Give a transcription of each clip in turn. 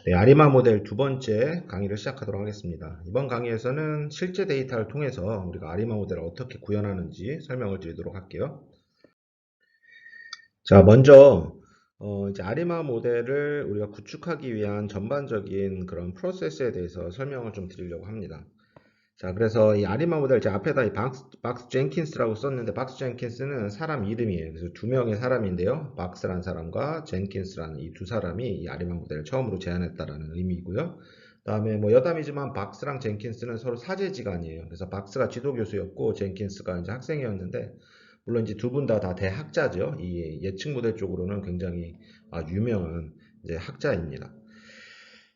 네, 아리마 모델 두 번째 강의를 시작하도록 하겠습니다. 이번 강의에서는 실제 데이터를 통해서 우리가 아리마 모델을 어떻게 구현하는지 설명을 드리도록 할게요. 자, 먼저 이제 아리마 모델을 우리가 구축하기 위한 전반적인 그런 프로세스에 대해서 설명을 좀 드리려고 합니다. 자, 그래서 이 아리마 모델 제 앞에다 이 박스 젠킨스라고 썼는데, 박스 젠킨스는 사람 이름이에요. 그래서 두 명의 사람인데요. 박스라는 사람과 젠킨스라는 이 두 사람이 이 아리마 모델을 처음으로 제안했다라는 의미이고요. 그다음에 뭐 여담이지만 박스랑 젠킨스는 서로 사제지간이에요. 그래서 박스가 지도교수였고 젠킨스가 이제 학생이었는데, 물론 이제 두 분 다 대학자죠. 이 예측 모델 쪽으로는 굉장히 유명한 이제 학자입니다.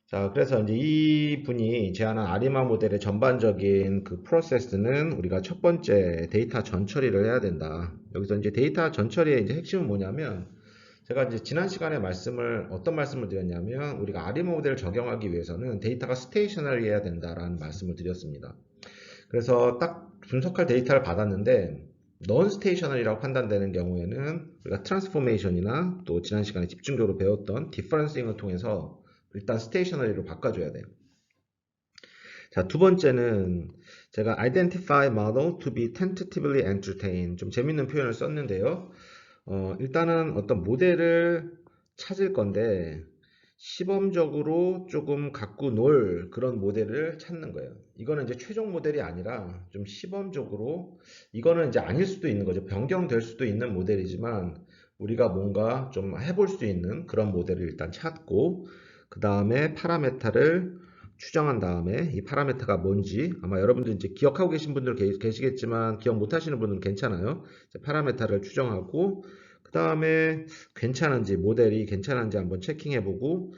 자, 그래서 이제 이 분이 제안한 아리마 모델의 전반적인 그 프로세스는 우리가 첫 번째 데이터 전처리를 해야 된다. 여기서 이제 데이터 전처리의 이제 핵심은 뭐냐면, 제가 이제 지난 시간에 어떤 말씀을 드렸냐면, 우리가 아리마 모델을 적용하기 위해서는 데이터가 스테이셔너리해야 된다라는 말씀을 드렸습니다. 그래서 딱 분석할 데이터를 받았는데, 넌 스테이셔너리라고 판단되는 경우에는 우리가 트랜스포메이션이나 또 지난 시간에 집중적으로 배웠던 디퍼런싱을 통해서 일단 스테이셔너리로 바꿔줘야 돼요. 자, 두 번째는 제가 identify model to be tentatively entertained, 좀 재밌는 표현을 썼는데요. 일단은 어떤 모델을 찾을 건데 시범적으로 조금 갖고 놀 그런 모델을 찾는 거예요. 이거는 이제 최종 모델이 아니라 좀 시범적으로, 이거는 이제 아닐 수도 있는 거죠. 변경될 수도 있는 모델이지만 우리가 뭔가 좀 해볼 수 있는 그런 모델을 일단 찾고, 그 다음에 파라메타를 추정한 다음에 이 파라메타가 뭔지, 아마 여러분들 이제 기억하고 계신 분들 계시겠지만 기억 못 하시는 분들은 괜찮아요. 파라메타를 추정하고, 그 다음에 모델이 괜찮은지 한번 체킹해보고,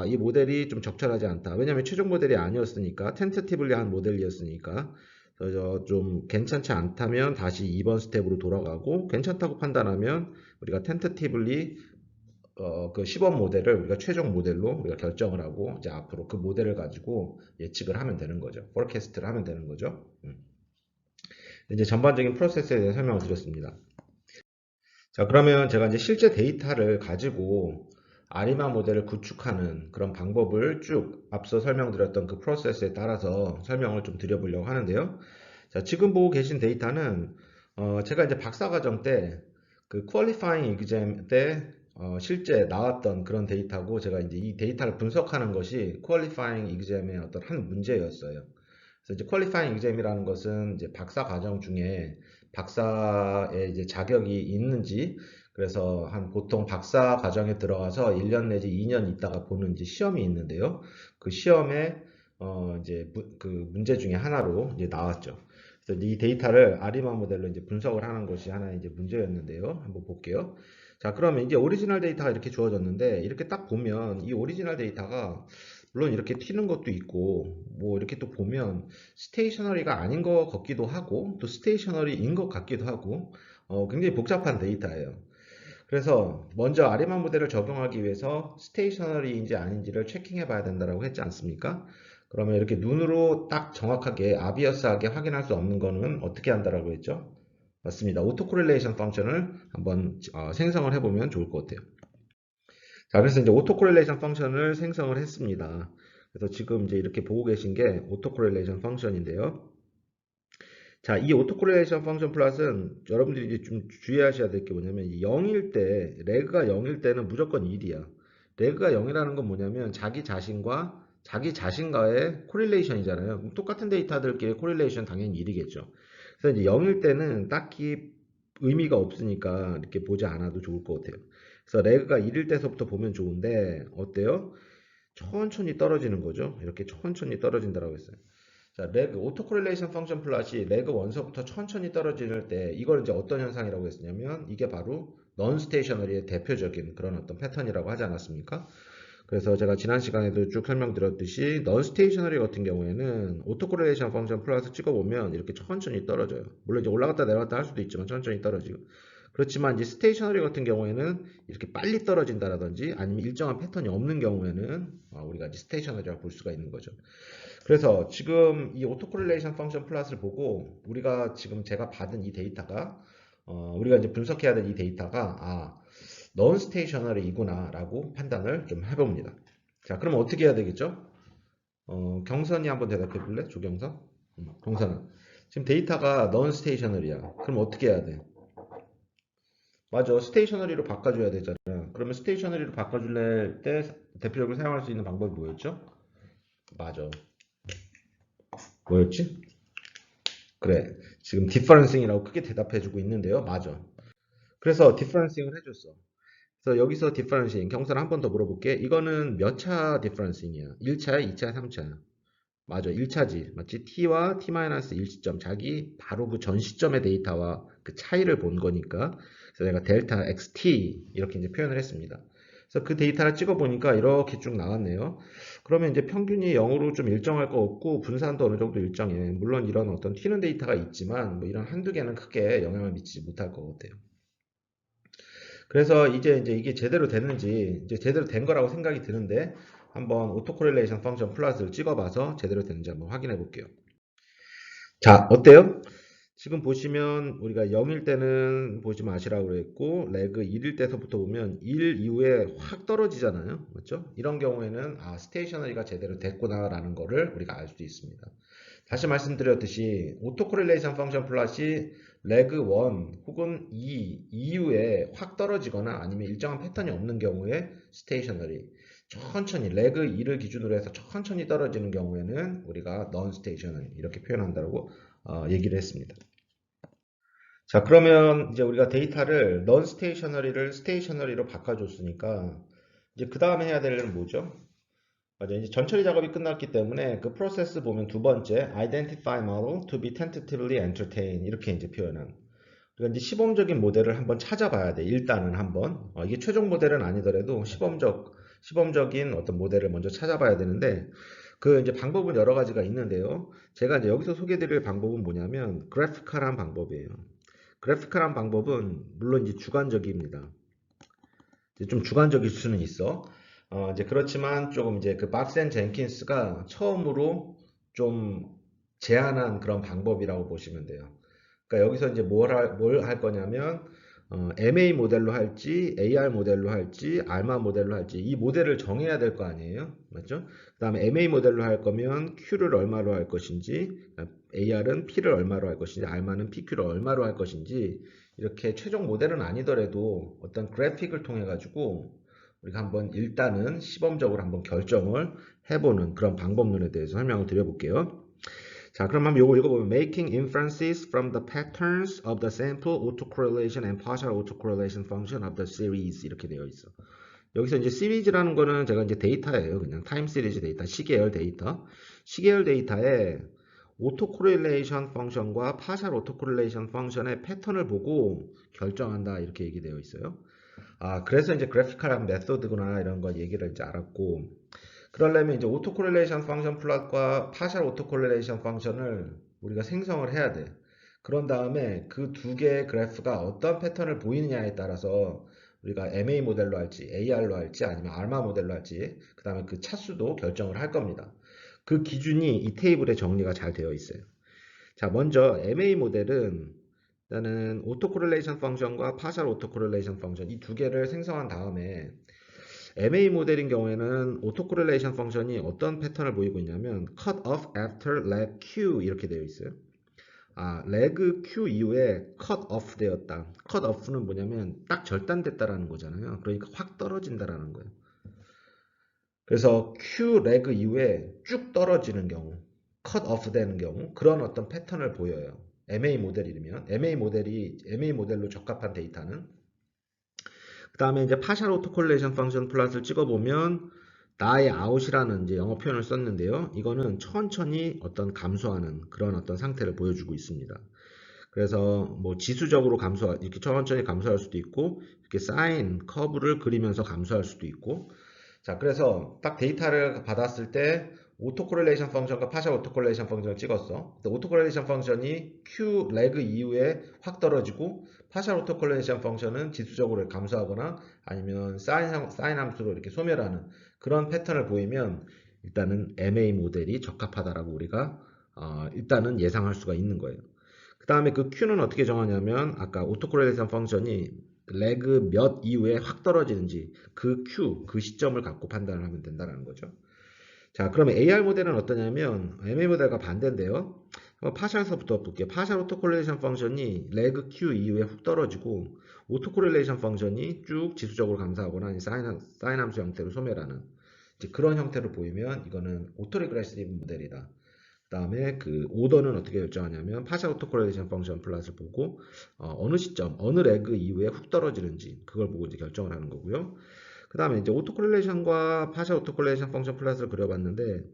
이 모델이 좀 적절하지 않다. 왜냐하면 최종 모델이 아니었으니까, 텐터티블리 한 모델이었으니까. 그래서 좀 괜찮지 않다면 다시 2번 스텝으로 돌아가고, 괜찮다고 판단하면 우리가 텐터티블리 그 시범 모델을 우리가 최종 모델로 우리가 결정을 하고, 이제 앞으로 그 모델을 가지고 예측을 하면 되는 거죠. 포캐스트를 하면 되는 거죠. 이제 전반적인 프로세스에 대해 설명을 드렸습니다. 자, 그러면 제가 이제 실제 데이터를 가지고 아리마 모델을 구축하는 그런 방법을 쭉 앞서 설명드렸던 그 프로세스에 따라서 설명을 좀 드려보려고 하는데요. 자, 지금 보고 계신 데이터는 제가 이제 박사과정 때 그 퀄리파잉 exam 때 실제 나왔던 그런 데이터고, 제가 이제 이 데이터를 분석하는 것이 퀄리파잉 exam의 어떤 한 문제였어요. 그래서 이제 퀄리파잉 exam이라는 것은 이제 박사 과정 중에 박사의 이제 자격이 있는지, 그래서 한 보통 박사 과정에 들어가서 1년 내지 2년 있다가 보는 이제 시험이 있는데요. 그 시험에 이제 그 문제 중에 하나로 이제 나왔죠. 그래서 이 데이터를 아리마 모델로 이제 분석을 하는 것이 하나의 이제 문제였는데요. 한번 볼게요. 자, 그러면 이제 오리지널 데이터가 이렇게 주어졌는데, 이렇게 딱 보면 이 오리지널 데이터가 물론 이렇게 튀는 것도 있고, 뭐 이렇게 또 보면 스테이셔너리가 아닌 것 같기도 하고, 또 스테이셔너리인 것 같기도 하고, 굉장히 복잡한 데이터예요. 그래서 먼저 아리마 모델을 적용하기 위해서 스테이셔너리인지 아닌지를 체킹해 봐야 된다고 했지 않습니까? 그러면 이렇게 눈으로 딱 정확하게 아비어스하게 확인할 수 없는 거는 어떻게 한다라고 했죠? 맞습니다. 오토 코릴레이션 펑션을 한번 생성을 해보면 좋을 것 같아요. 자, 그래서 이제 오토 코릴레이션 펑션을 생성을 했습니다. 그래서 지금 이제 이렇게 보고 계신 게 오토 코릴레이션 펑션인데요. 자, 이 오토 코릴레이션 펑션 플러스는 여러분들이 이제 좀 주의하셔야 될 게 뭐냐면, 0일 때, 레그가 0일 때는 무조건 1이야. 레그가 0이라는 건 뭐냐면 자기 자신과의 코릴레이션이잖아요. 똑같은 데이터들끼리 코릴레이션 당연히 1이겠죠. 그래서 이제 0일 때는 딱히 의미가 없으니까 이렇게 보지 않아도 좋을 것 같아요. 그래서 레그가 1일 때서부터 보면 좋은데, 어때요? 천천히 떨어지는 거죠. 이렇게 천천히 떨어진다고 했어요. 자, 오토 코릴레이션 펑션 플롯이 레그 원서부터 천천히 떨어질 때, 이걸 이제 어떤 현상이라고 했냐면, 이게 바로 넌 스테이셔너리의 대표적인 그런 어떤 패턴이라고 하지 않았습니까? 그래서 제가 지난 시간에도 쭉 설명드렸듯이 넌 스테이셔너리 같은 경우에는 오토 코릴레이션 펑션 플러스 찍어보면 이렇게 천천히 떨어져요. 물론 이제 올라갔다 내려갔다 할 수도 있지만 천천히 떨어지고. 그렇지만 이제 스테이셔너리 같은 경우에는 이렇게 빨리 떨어진다라든지 아니면 일정한 패턴이 없는 경우에는 우리가 이제 스테이셔너리라고 볼 수가 있는 거죠. 그래서 지금 이 오토코릴레이션 펑션 플러스를 보고, 우리가 지금 제가 받은 이 데이터가 우리가 이제 분석해야 될 이 데이터가 넌 스테이셔너리이구나 라고 판단을 좀 해봅니다. 자, 그럼 어떻게 해야 되겠죠? 경선이 한번 대답해 볼래? 조경선? 경선아. 지금 데이터가 넌 스테이셔너리야. 그럼 어떻게 해야 돼? 맞아. 스테이셔너리로 바꿔줘야 되잖아. 그러면 스테이셔너리로 바꿔줄 때 대표적으로 사용할 수 있는 방법이 뭐였죠? 맞아. 뭐였지? 그래. 지금 디퍼런싱이라고 크게 대답해주고 있는데요. 맞아. 그래서 디퍼런싱을 해줬어. 그래서 여기서 디퍼런싱, 경선 한 번 더 물어볼게. 이거는 몇 차 디퍼런싱이야? 1차야, 2차야, 3차야? 맞아. 1차지. 맞지? t와 t-1 시점. 자기 바로 그 전 시점의 데이터와 그 차이를 본 거니까. 그래서 내가 델타 xt 이렇게 이제 표현을 했습니다. 그래서 그 데이터를 찍어 보니까 이렇게 쭉 나왔네요. 그러면 이제 평균이 0으로 좀 일정할 거 없고 분산도 어느 정도 일정해. 물론 이런 어떤 튀는 데이터가 있지만 뭐 이런 한두 개는 크게 영향을 미치지 못할 것 같아요. 그래서 이제 이게 제대로 됐는지 이제 제대로 된 거라고 생각이 드는데 한번 오토코렐레이션 펑션 플러스를 찍어봐서 제대로 됐는지 한번 확인해 볼게요. 자, 어때요? 지금 보시면 우리가 0일 때는 보지 마시라고 그랬고 레그 1일 때서부터 보면 1 이후에 확 떨어지잖아요. 맞죠? 이런 경우에는 아, 스테이셔너리가 제대로 됐구나라는 거를 우리가 알 수 있습니다. 다시 말씀드렸듯이 오토코렐레이션 펑션 플러시 레그 1 혹은 2 이후에 확 떨어지거나 아니면 일정한 패턴이 없는 경우에 스테이셔너리 천천히 레그 2를 기준으로 해서 천천히 떨어지는 경우에는 우리가 non stationary 이렇게 표현한다고 얘기를 했습니다. 자, 그러면 이제 우리가 데이터를 non stationary를 stationary로 바꿔줬으니까 이제 그 다음에 해야 될 일은 뭐죠? 맞아. 이제 전처리 작업이 끝났기 때문에 그 프로세스 보면 두 번째 identify model to be tentatively entertained 이렇게 이제 표현한. 그러니까 이제 시범적인 모델을 한번 찾아봐야 돼. 일단은 한번 이게 최종 모델은 아니더라도 시범적인 어떤 모델을 먼저 찾아봐야 되는데 그 이제 방법은 여러 가지가 있는데요. 제가 이제 여기서 소개드릴 방법은 뭐냐면 그래피컬한 방법이에요. 그래피컬한 방법은 물론 이제 주관적입니다. 이제 좀 주관적일 수는 있어. 이제 그렇지만 조금 이제 그 박센 젠킨스가 처음으로 좀 제안한 그런 방법이라고 보시면 돼요. 그러니까 여기서 이제 뭘 할 거냐면 MA 모델로 할지 AR 모델로 할지 알마 모델로 할지 이 모델을 정해야 될 거 아니에요. 맞죠? 그 다음에 MA 모델로 할 거면 Q를 얼마로 할 것인지 AR은 P를 얼마로 할 것인지 알마는 PQ를 얼마로 할 것인지 이렇게 최종 모델은 아니더라도 어떤 그래픽을 통해 가지고 우리가 한번 일단은 시범적으로 한번 결정을 해보는 그런 방법론에 대해서 설명을 드려볼게요. 자, 그럼 한번 요거 읽어보면 Making inferences from the patterns of the sample autocorrelation and partial autocorrelation function of the series 이렇게 되어 있어. 여기서 이제 시리즈라는 거는 제가 이제 데이터예요. 그냥 타임 시리즈 데이터, 시계열 데이터. 시계열 데이터에 오토코렐레이션 펑션과 파셜 오토코렐레이션 펑션의 패턴을 보고 결정한다 이렇게 얘기되어 있어요. 아, 그래서 이제 그래피컬한 메소드구나 이런 거 얘기를 이제 알았고 그러려면 이제 오토코렐레이션 펑션 플롯과 파셜 오토코렐레이션 펑션을 우리가 생성을 해야 돼. 그런 다음에 그 두 개의 그래프가 어떤 패턴을 보이느냐에 따라서 우리가 MA 모델로 할지 AR로 할지 아니면 알마 모델로 할지 그 다음에 그 차수도 결정을 할 겁니다. 그 기준이 이 테이블에 정리가 잘 되어 있어요. 자, 먼저 MA 모델은 일단은 오토코렐레이션 펑션과 파셜 오토코렐레이션 펑션 이 두 개를 생성한 다음에 MA 모델인 경우에는 오토코렐레이션 펑션이 어떤 패턴을 보이고 있냐면 cut off after leg Q 이렇게 되어 있어요. 아, leg Q 이후에 cut off 되었다. cut off는 뭐냐면 딱 절단됐다라는 거잖아요. 그러니까 확 떨어진다라는 거예요. 그래서 Q leg 이후에 쭉 떨어지는 경우, cut off 되는 경우 그런 어떤 패턴을 보여요. MA 모델이면 MA 모델로 적합한 데이터는 그 다음에 이제 파셜 오토콜레이션 펑션 플러스를 찍어보면 나의 아웃이라는 이제 영어 표현을 썼는데요. 이거는 천천히 어떤 감소하는 그런 어떤 상태를 보여주고 있습니다. 그래서 뭐 지수적으로 이렇게 천천히 감소할 수도 있고 이렇게 사인 커브를 그리면서 감소할 수도 있고 자, 그래서 딱 데이터를 받았을 때 오토코렐레이션 펑션과 파셜 오토코렐레이션 펑션을 찍었어. 오토코렐레이션 펑션이 Q 레그 이후에 확 떨어지고 파셜 오토코렐레이션 펑션은 지수적으로 감소하거나 아니면 사인 함수로 이렇게 소멸하는 그런 패턴을 보이면 일단은 MA 모델이 적합하다라고 우리가 일단은 예상할 수가 있는 거예요. 그 다음에 그 Q는 어떻게 정하냐면 아까 오토코렐레이션 펑션이 레그 몇 이후에 확 떨어지는지 그 Q, 그 시점을 갖고 판단을 하면 된다는 거죠. 자, 그러면 AR 모델은 어떠냐면 MA 모델과 반대인데요. 파샬서부터 볼게요. 파샬 오토 콜레이션 펑션이 레그 Q 이후에 훅 떨어지고 오토 콜레이션 펑션이 쭉 지수적으로 감소하거나 아니면 사인 함수 형태로 소멸하는 이제 그런 형태로 보이면 이거는 오토 리그레시브 모델이다. 그 다음에 그 오더는 어떻게 결정하냐면 파샬 오토 콜레이션 펑션 플랫을 보고 어느 시점, 어느 레그 이후에 훅 떨어지는지 그걸 보고 이제 결정을 하는 거고요. 그 다음에 이제 오토 콜레이션과 파샬 오토 콜레이션 펑션 플랫을 그려봤는데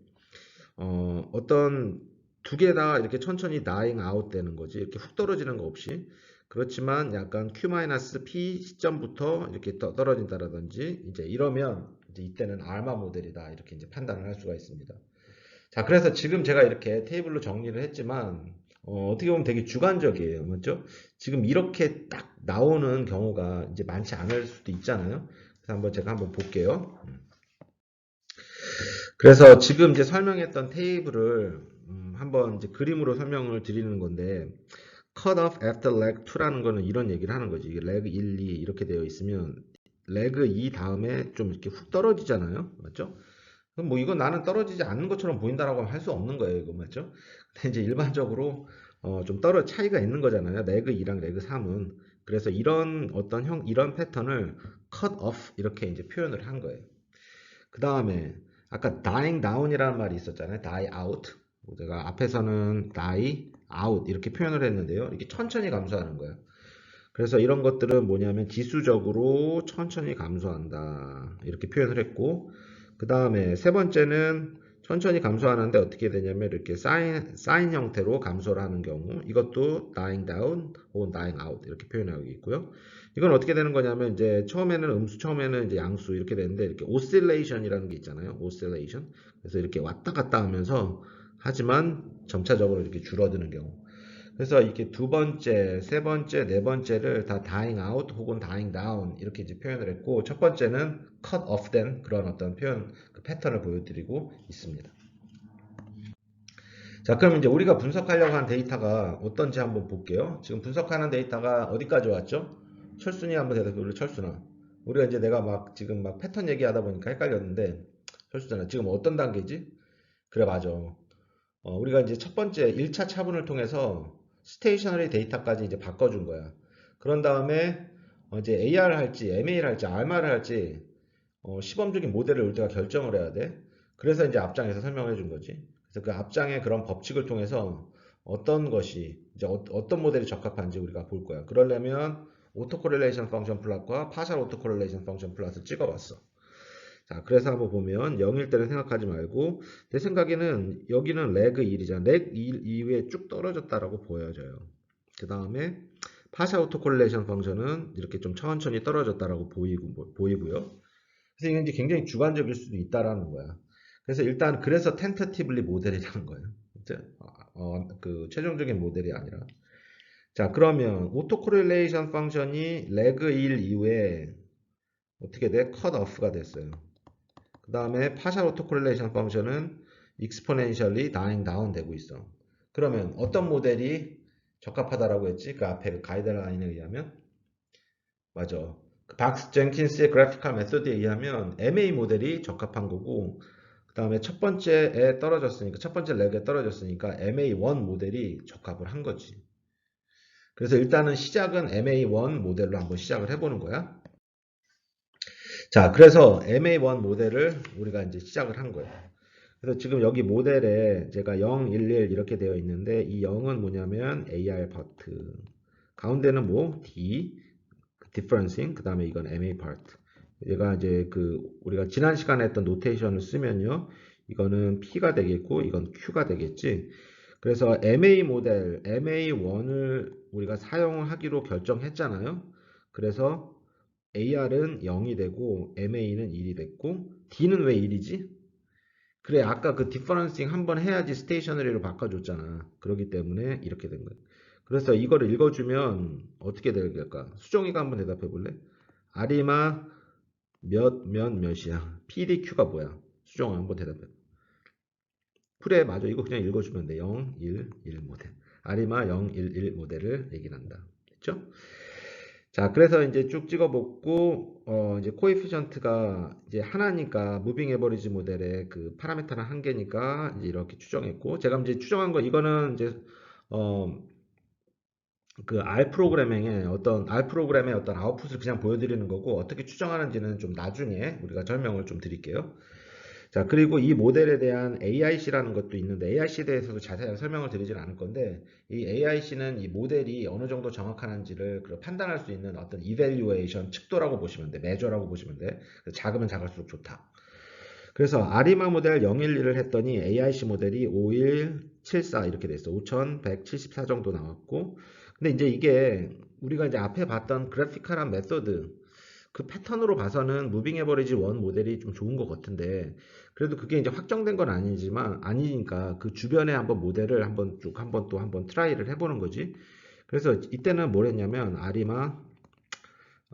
어떤 두 개 다 이렇게 천천히 dying out 되는 거지 이렇게 훅 떨어지는 거 없이 그렇지만 약간 Q-P 시점부터 이렇게 떨어진다라든지 이제 이러면 이제 이때는 알마 모델이다 이렇게 이제 판단을 할 수가 있습니다. 자, 그래서 지금 제가 이렇게 테이블로 정리를 했지만 떻게 보면 되게 주관적이에요. 맞죠? 지금 이렇게 딱 나오는 경우가 이제 많지 않을 수도 있잖아요. 그래서 한번 제가 한번 볼게요. 그래서 지금 이제 설명했던 테이블을 한번 이제 그림으로 설명을 드리는 건데 cut off after leg 2라는 거는 이런 얘기를 하는 거지. 이게 leg 1, 2 이렇게 되어 있으면 leg 2 다음에 좀 이렇게 훅 떨어지잖아요. 맞죠? 그럼 뭐 이건 나는 떨어지지 않는 것처럼 보인다라고 할 수 없는 거예요. 이거 맞죠? 근데 이제 일반적으로 좀 차이가 있는 거잖아요. 레그 2랑 레그 3은. 그래서 이런 어떤 이런 패턴을 cut off 이렇게 이제 표현을 한 거예요. 그 다음에 아까 dying down이라는 말이 있었잖아요. die out. 제가 앞에서는 die out 이렇게 표현을 했는데요. 이게 천천히 감소하는 거예요. 그래서 이런 것들은 뭐냐면 지수적으로 천천히 감소한다. 이렇게 표현을 했고 그 다음에 세 번째는 천천히 감소하는데 어떻게 되냐면 이렇게 사인 형태로 감소를 하는 경우 이것도 dying down 혹은 dying out 이렇게 표현하고 있고요. 이건 어떻게 되는 거냐면 이제 처음에는 음수 처음에는 이제 양수 이렇게 되는데 이렇게 oscillation이라는 게 있잖아요. oscillation. 그래서 이렇게 왔다 갔다 하면서 하지만 점차적으로 이렇게 줄어드는 경우. 그래서 이렇게 두 번째, 세 번째, 네 번째를 다 dying out 혹은 dying down 이렇게 이제 표현을 했고 첫 번째는 cut off 된 그런 어떤 표현 그 패턴을 보여드리고 있습니다. 자, 그럼 이제 우리가 분석하려고 한 데이터가 어떤지 한번 볼게요. 지금 분석하는 데이터가 어디까지 왔죠? 철순이 한번 대답해 볼래? 철순아. 우리가 이제 내가 막 지금 막 패턴 얘기하다 보니까 헷갈렸는데 철수잖아. 지금 어떤 단계지? 그래, 맞아. 우리가 이제 첫 번째 1차 차분을 통해서 스테이셔너리 데이터까지 이제 바꿔준 거야. 그런 다음에 이제 AR 할지, MA를 할지, RMA를 할지 시범적인 모델을 우리가 결정을 해야 돼. 그래서 이제 앞장에서 설명을 해준 거지. 그래서 그 앞장의 그런 법칙을 통해서 어떤 것이 이제 어떤 모델이 적합한지 우리가 볼 거야. 그러려면 오토 코렐레이션 펑션 플롯과 파셜 오토 코렐레이션 펑션 플롯을 찍어봤어. 자, 그래서 한번 보면 0일 때는 생각하지 말고 내 생각에는 여기는 레그 1이잖아. 레그 1 이후에 쭉 떨어졌다라고 보여져요. 그 다음에 파샤 오토 콜레이션 펑션은 이렇게 좀 천천히 떨어졌다라고 보이고요. 그래서 이게 이제 굉장히 주관적일 수도 있다라는 거야. 그래서 일단 그래서 텐터티블리 모델이라는 거예요. 이제 그 최종적인 모델이 아니라. 자, 그러면 오토 코렐레이션 펑션이 레그 1 이후에 어떻게 돼? 컷 오프가 됐어요. 그 다음에 파셜 오토콜레이션 펑션은 exponentially dying down 되고 있어. 그러면 어떤 모델이 적합하다라고 했지? 그 앞에 그 가이드라인에 의하면 맞아. 그 박스 젠킨스의 그래피컬 메소드에 의하면 MA 모델이 적합한 거고 그 다음에 첫 번째에 떨어졌으니까 첫 번째 렉에 떨어졌으니까 MA1 모델이 적합을 한 거지. 그래서 일단은 시작은 MA1 모델로 한번 시작을 해보는 거야. 자, 그래서 MA1 모델을 우리가 이제 시작을 한 거예요. 그래서 지금 여기 모델에 제가 0, 1, 1 이렇게 되어 있는데 이 0은 뭐냐면 AR 파트 가운데는 뭐 D differencing 그 다음에 이건 MA 파트 얘가 이제 그 우리가 지난 시간에 했던 노테이션을 쓰면요 이거는 P가 되겠고 이건 Q가 되겠지. 그래서 MA 모델 MA1을 우리가 사용하기로 결정했잖아요. 그래서 AR은 0이 되고 MA는 1이 됐고 D는 왜 1이지? 그래, 아까 그 디퍼런싱 한번 해야지 스테이셔너리로 바꿔줬잖아. 그렇기 때문에 이렇게 된 거야. 그래서 이거를 읽어주면 어떻게 될까? 수정이가 한번 대답해 볼래? 아리마 몇이야? PDQ가 뭐야? 수정아 한번 대답해. 그래, 맞아. 이거 그냥 읽어주면 돼. 0, 1, 1 모델. 아리마 0, 1, 1 모델을 얘기한다. 됐죠? 자, 그래서 이제 쭉 찍어보고, 이제 코에피션트가 이제 하나니까, 무빙 에버리지 모델의 그 파라미터는 한 개니까, 이제 이렇게 추정했고, 제가 이제 추정한 거, 이거는 이제, 어, 그 R 프로그램의 어떤 아웃풋을 그냥 보여드리는 거고, 어떻게 추정하는지는 좀 나중에 우리가 설명을 좀 드릴게요. 자, 그리고 이 모델에 대한 AIC라는 것도 있는데 AIC에 대해서도 자세하게 설명을 드리진 않을 건데 이 AIC는 이 모델이 어느 정도 정확한지를 판단할 수 있는 어떤 이밸류에이션 척도라고 보시면 돼. 매저라고 보시면 돼. 작으면 작을수록 좋다. 그래서 아리마 모델 012를 했더니 AIC 모델이 5174 이렇게 됐어. 5174 정도 나왔고 근데 이제 이게 우리가 이제 앞에 봤던 그래피컬한 메소드 그 패턴으로 봐서는 무빙 에버리지 원 모델이 좀 좋은 것 같은데 그래도 그게 이제 확정된 건 아니지만 아니니까 그 주변에 한번 모델을 한번 쭉 한번 트라이를 해보는 거지. 그래서 이때는 뭘 했냐면 아리마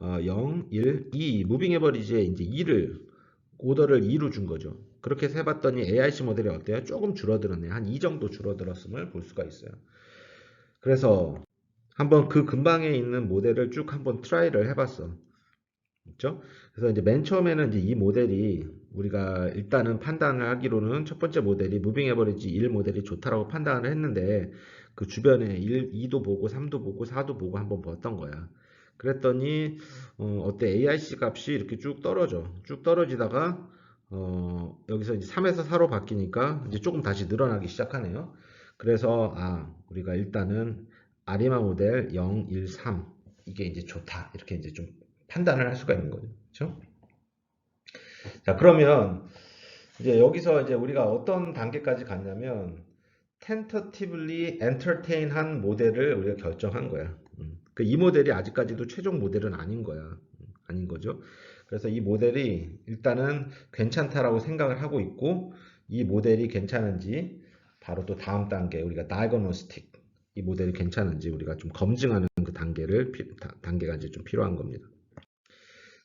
0, 1, 2 무빙 에버리지에 이제 2를 오더를 2로 준 거죠. 그렇게 해서 해봤더니 AIC 모델이 어때요? 조금 줄어들었네. 한 2 정도 줄어들었음을 볼 수가 있어요. 그래서 한번 그 근방에 있는 모델을 쭉 한번 트라이를 해봤어. 그렇죠? 그래서 이제 맨 처음에는 이제 이 모델이 우리가 일단은 판단을 하기로는 첫 번째 모델이 무빙 에버리지 1 모델이 좋다라고 판단을 했는데 그 주변에 1, 2도 보고 3도 보고 4도 보고 한번 봤던 거야. 그랬더니 어때 AIC 값이 이렇게 쭉 떨어져. 쭉 떨어지다가 여기서 이제 3에서 4로 바뀌니까 이제 조금 다시 늘어나기 시작하네요. 그래서 우리가 일단은 아리마 모델 0, 1, 3 이게 이제 좋다. 이렇게 이제 좀 판단을 할 수가 있는 거죠. 그렇죠? 자, 그러면 이제 여기서 이제 우리가 어떤 단계까지 갔냐면 tentatively entertain한 모델을 우리가 결정한 거야. 이 모델이 아직까지도 최종 모델은 아닌 거야. 아닌 거죠. 그래서 이 모델이 일단은 괜찮다라고 생각을 하고 있고 이 모델이 괜찮은지 바로 또 다음 단계 우리가 diagnostic 이 모델이 괜찮은지 우리가 좀 검증하는 그 단계가 이제 좀 필요한 겁니다.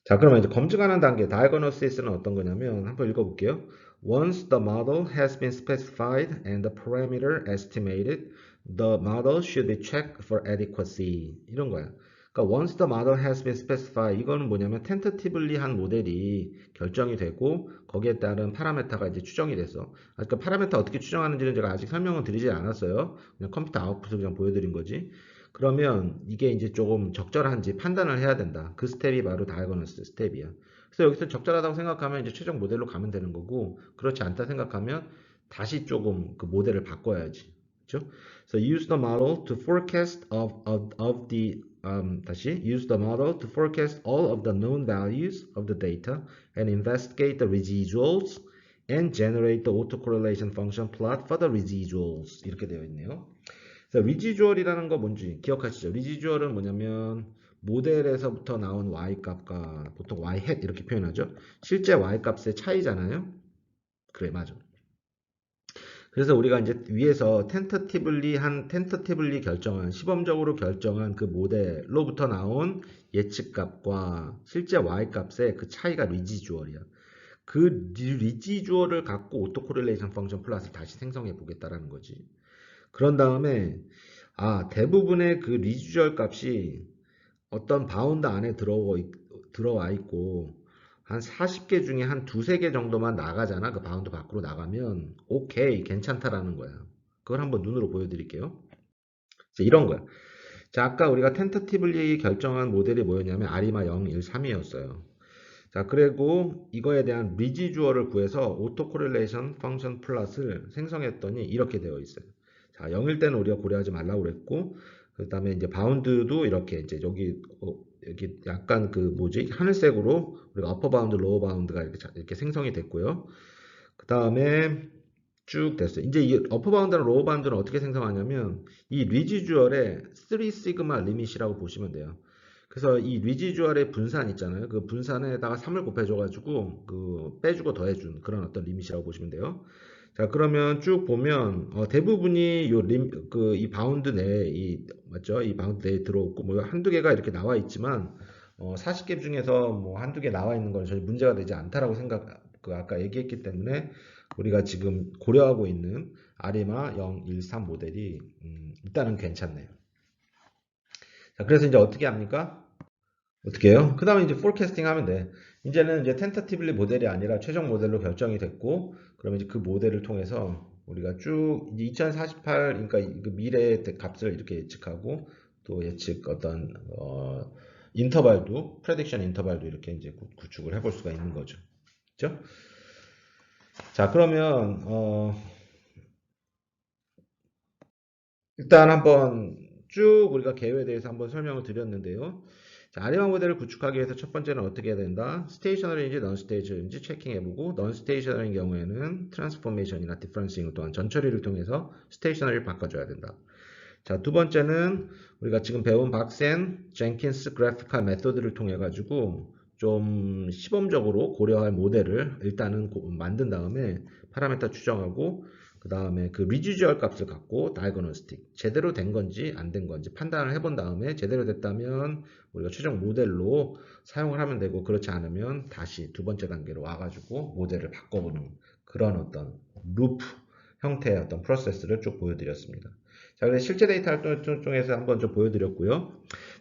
자, 그러면 이제 검증하는 단계, diagnosis는 어떤 거냐면 한번 읽어볼게요. Once the model has been specified and the parameter estimated, the model should be checked for adequacy. 이런 거야. 그러니까 once the model has been specified, 이거는 뭐냐면 tentatively 한 모델이 결정이 되고 거기에 따른 파라메타가 이제 추정이 됐어. 그러니까 파라메타 어떻게 추정하는지는 제가 아직 설명을 드리지 않았어요. 그냥 컴퓨터 아웃풋을 그냥 보여드린 거지. 그러면 이게 이제 조금 적절한지 판단을 해야 된다. 그 스텝이 바로 다이아고너스 스텝이야. 그래서 여기서 적절하다고 생각하면 이제 최종 모델로 가면 되는 거고, 그렇지 않다 생각하면 다시 조금 그 모델을 바꿔야지. 그렇죠? So use the model to forecast of the 다시 use the model to forecast all of the known values of the data and investigate the residuals and generate the autocorrelation function plot for the residuals 이렇게 되어 있네요. 그래서 리지주얼이라는 거 뭔지 기억하시죠? 리지주얼은 뭐냐면 모델에서부터 나온 y 값과 보통 y hat 이렇게 표현하죠. 실제 y 값의 차이잖아요. 그래, 맞아. 그래서 우리가 이제 위에서 텐터티블리 결정한 시범적으로 결정한 그 모델로부터 나온 예측 값과 실제 y 값의 그 차이가 리지주얼이야. 그 리지주얼을 갖고 오토코릴레이션 펑션 플러스를 다시 생성해 보겠다라는 거지. 그런 다음에 대부분의 그 리주얼 값이 어떤 바운드 안에 들어와 있고 한 40개 중에 한 두세 개 정도만 나가잖아. 그 바운드 밖으로 나가면 오케이 괜찮다라는 거야. 그걸 한번 눈으로 보여드릴게요. 이런 거야. 자, 아까 우리가 텐터티블리 결정한 모델이 뭐였냐면 아리마 013이었어요. 자, 그리고 이거에 대한 리지주얼을 구해서 오토코릴레이션 펑션 플러스를 생성했더니 이렇게 되어 있어요. 자, 0일 때는 우리가 고려하지 말라고 그랬고, 그 다음에 이제 바운드도 이렇게 이제 여기 약간 그 뭐지? 하늘색으로 우리가 어퍼 바운드, 로어 바운드가 이렇게 생성이 됐고요. 그 다음에 쭉 됐어요. 이제 이 어퍼 바운드랑 로어 바운드는 어떻게 생성하냐면 이 리지주얼의 3 시그마 리밋이라고 보시면 돼요. 그래서 이 리지주얼의 분산 있잖아요. 그 분산에다가 3을 곱해줘가지고 그 빼주고 더해준 그런 어떤 리밋이라고 보시면 돼요. 자, 그러면 쭉 보면 대부분이 이 바운드 내에 맞죠? 이 바운드 내에 들어오고 뭐 한두 개가 이렇게 나와 있지만 40개 중에서 뭐 한두 개 나와 있는 건 전혀 문제가 되지 않다라고 아까 얘기했기 때문에 우리가 지금 고려하고 있는 아리마 013 모델이 일단은 괜찮네요. 자, 그래서 이제 어떻게 합니까? 어떻게 해요? 그 다음에 이제 포캐스팅 하면 돼. 이제는 이제 텐터티블리 모델이 아니라 최종 모델로 결정이 됐고, 그러면 이제 그 모델을 통해서 우리가 쭉 이제 2048, 그러니까 그 미래의 값을 이렇게 예측하고, 또 예측 어떤, 인터벌도, 프레딕션 인터벌도 이렇게 이제 구축을 해볼 수가 있는 거죠. 그죠? 자, 그러면, 일단 한번 쭉 우리가 개요에 대해서 한번 설명을 드렸는데요. 자, 아리마 모델을 구축하기 위해서 첫 번째는 어떻게 해야 된다? 스테이셔너리인지 넌 스테이셔너리인지 체킹해보고, 넌 스테이셔너리인 경우에는 트랜스포메이션이나 디퍼런싱을 또한 전처리를 통해서 스테이셔너리를 바꿔줘야 된다. 자, 두 번째는 우리가 지금 배운 박센, 젠킨스 그래피컬 메소드를 통해 가지고 좀 시범적으로 고려할 모델을 일단은 만든 다음에 파라미터 추정하고, 그 다음에 그 리지주얼 값을 갖고 다이거노스틱 제대로 된 건지 안 된 건지 판단을 해본 다음에 제대로 됐다면 우리가 최종 모델로 사용을 하면 되고, 그렇지 않으면 다시 두 번째 단계로 와가지고 모델을 바꿔보는 그런 어떤 루프 형태의 어떤 프로세스를 쭉 보여드렸습니다. 자, 그래서 실제 데이터 활동 중에서 한번 좀 보여드렸고요.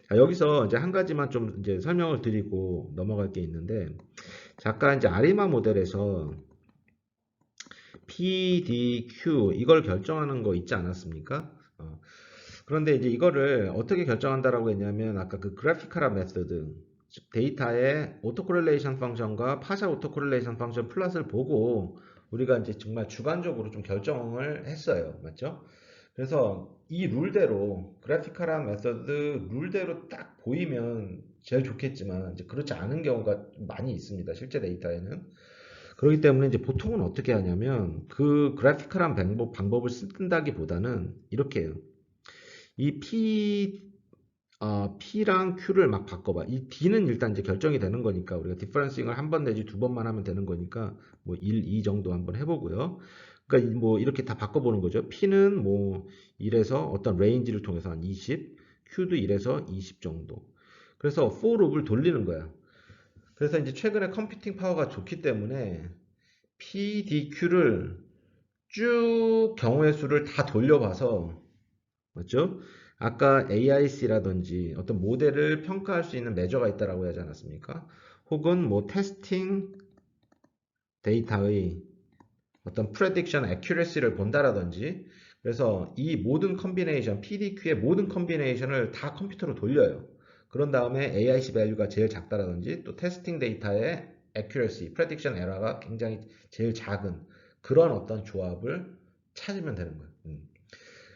자, 여기서 이제 한 가지만 좀 이제 설명을 드리고 넘어갈 게 있는데, 잠깐 이제 아리마 모델에서 PDQ 이걸 결정하는 거 있지 않았습니까? 그런데 이제 이거를 어떻게 결정한다라고 했냐면, 아까 그 그래피컬한 메소드, 데이터의 오토코렐레이션 펑션과 파샤 오토코렐레이션 펑션 플러스를 보고 우리가 이제 정말 주관적으로 좀 결정을 했어요. 맞죠? 그래서 이 룰대로 그래피컬한 메서드 룰대로 딱 보이면 제일 좋겠지만 이제 그렇지 않은 경우가 많이 있습니다. 실제 데이터에는. 그렇기 때문에 이제 보통은 어떻게 하냐면 그 그래피컬한 방법을 쓴다기보다는 이렇게 해요. 이 P랑 Q를 막 바꿔봐. 이 D는 일단 이제 결정이 되는 거니까 우리가 디퍼런싱을 한 번 내지 두 번만 하면 되는 거니까 뭐 1, 2 정도 한번 해보고요. 그러니까 뭐 이렇게 다 바꿔보는 거죠. P는 뭐 1에서 어떤 레인지를 통해서 한 20, Q도 1에서 20 정도. 그래서 for loop을 돌리는 거야. 그래서 이제 최근에 컴퓨팅 파워가 좋기 때문에 PDQ를 쭉 경우의 수를 다 돌려봐서, 맞죠? 아까 AIC라든지 어떤 모델을 평가할 수 있는 매저가 있다라고 하지 않았습니까? 혹은 뭐 테스팅 데이터의 어떤 prediction accuracy를 본다라든지, 그래서 이 모든 컨비네이션, PDQ의 모든 컨비네이션을 다 컴퓨터로 돌려요. 그런 다음에 AIC 밸류가 제일 작다라든지, 또 테스팅 데이터의 accuracy, prediction error가 굉장히 제일 작은 그런 어떤 조합을 찾으면 되는 거예요.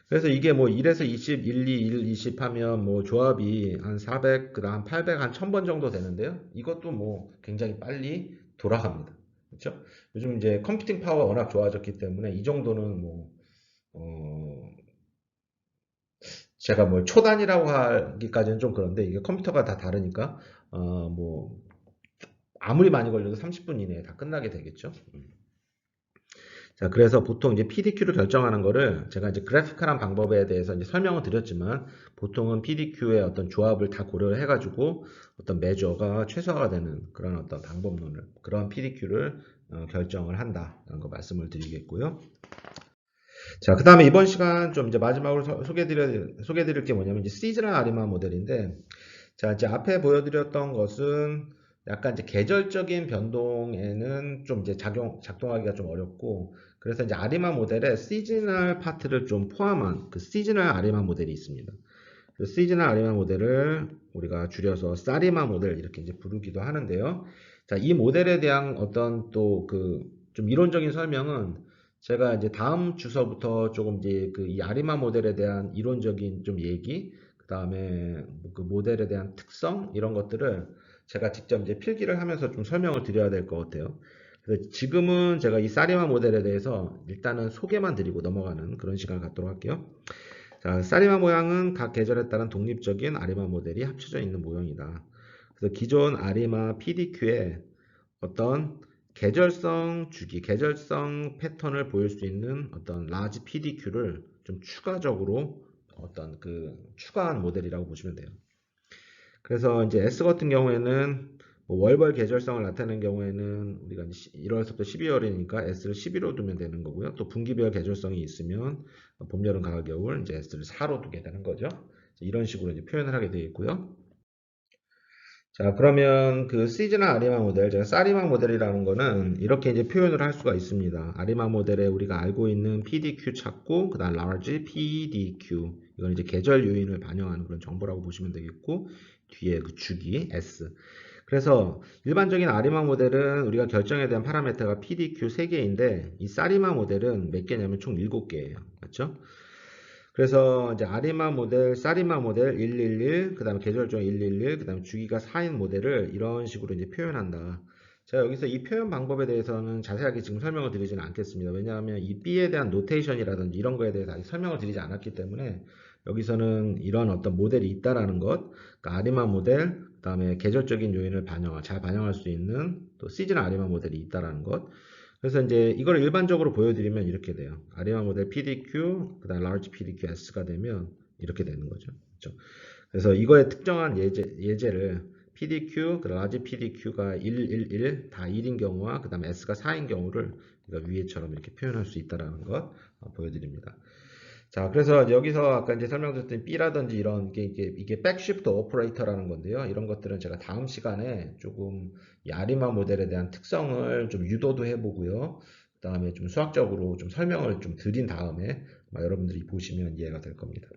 그래서 이게 뭐 1에서 20, 1, 2, 1, 20 하면 뭐 조합이 한 400, 그다음 800, 한 1000번 정도 되는데요. 이것도 뭐 굉장히 빨리 돌아갑니다. 그렇죠? 요즘 이제 컴퓨팅 파워가 워낙 좋아졌기 때문에 이 정도는 뭐, 어, 제가 뭐 초단이라고 하기까지는 좀 그런데 이게 컴퓨터가 다 다르니까, 뭐, 아무리 많이 걸려도 30분 이내에 다 끝나게 되겠죠. 자, 그래서 보통 이제 PDQ를 결정하는 거를 제가 이제 그래피컬한 방법에 대해서 이제 설명을 드렸지만, 보통은 PDQ의 어떤 조합을 다 고려를 해가지고 어떤 매저가 최소화가 되는 그런 어떤 방법론을, 그런 PDQ를 결정을 한다라는 거 말씀을 드리겠고요. 자, 그 다음에 이번 시간 좀 이제 마지막으로 소개해드릴 게 뭐냐면 이제 시즈널 아리마 모델인데, 자, 이제 앞에 보여드렸던 것은 약간 이제 계절적인 변동에는 좀 이제 작동하기가 좀 어렵고, 그래서 이제 아리마 모델에 시즈널 파트를 좀 포함한 그 시즈널 아리마 모델이 있습니다. 그 시즈널 아리마 모델을 우리가 줄여서 사리마 모델 이렇게 이제 부르기도 하는데요. 자, 이 모델에 대한 어떤 또 그 좀 이론적인 설명은 제가 이제 다음 주서부터 조금 이제 그 이 아리마 모델에 대한 이론적인 좀 얘기, 그 다음에 그 모델에 대한 특성 이런 것들을 제가 직접 이제 필기를 하면서 좀 설명을 드려야 될 것 같아요. 그래서 지금은 제가 이 사리마 모델에 대해서 일단은 소개만 드리고 넘어가는 그런 시간을 갖도록 할게요. 자, 사리마 모양은 각 계절에 따른 독립적인 아리마 모델이 합쳐져 있는 모형이다. 그래서 기존 아리마 PDQ에 어떤 계절성 주기, 계절성 패턴을 보일 수 있는 어떤 라지 PDQ를 좀 추가적으로 어떤 그 추가한 모델이라고 보시면 돼요. 그래서 이제 S 같은 경우에는 뭐 월별 계절성을 나타내는 경우에는 우리가 1월부터 12월이니까 S를 12로 두면 되는 거고요. 또 분기별 계절성이 있으면 봄, 여름, 가을, 겨울 이제 S를 4로 두게 되는 거죠. 이런 식으로 이제 표현을 하게 되어 있고요. 자, 그러면 그 시즈나 아리마 모델, 제가 사리마 모델이라는 거는 이렇게 이제 표현을 할 수가 있습니다. 아리마 모델에 우리가 알고 있는 PDQ 찾고, 그 다음 large PDQ. 이건 이제 계절 요인을 반영하는 그런 정보라고 보시면 되겠고, 뒤에 그 주기 S. 그래서 일반적인 아리마 모델은 우리가 결정에 대한 파라미터가 PDQ 3개인데, 이 사리마 모델은 몇 개냐면 총 7개예요. 맞죠? 그래서 이제 아리마 모델, 사리마 모델 111, 그 다음에 계절종 111, 그 다음에 주기가 4인 모델을 이런 식으로 이제 표현한다. 제가 여기서 이 표현 방법에 대해서는 자세하게 지금 설명을 드리지는 않겠습니다. 왜냐하면 이 B에 대한 노테이션이라든지 이런 거에 대해서 아직 설명을 드리지 않았기 때문에 여기서는 이런 어떤 모델이 있다라는 것, 그러니까 아리마 모델, 그 다음에 계절적인 요인을 잘 반영할 수 있는 또 시즌 아리마 모델이 있다라는 것, 그래서 이제 이걸 일반적으로 보여드리면 이렇게 돼요. 아리마 모델 PDQ, 그다음 large PDQ S가 되면 이렇게 되는 거죠. 그렇죠? 그래서 이거의 특정한 예제를 PDQ, 그 large PDQ가 111, 다 1인 경우와 그 다음에 S가 4인 경우를 우리가 위에처럼 이렇게 표현할 수 있다는 것 보여드립니다. 자, 그래서 여기서 아까 이제 설명드렸던 B라든지 이런 이게 백시프트 오퍼레이터라는 건데요. 이런 것들은 제가 다음 시간에 조금 이 아리마 모델에 대한 특성을 좀 유도도 해보고요. 그 다음에 좀 수학적으로 좀 설명을 좀 드린 다음에 여러분들이 보시면 이해가 될 겁니다.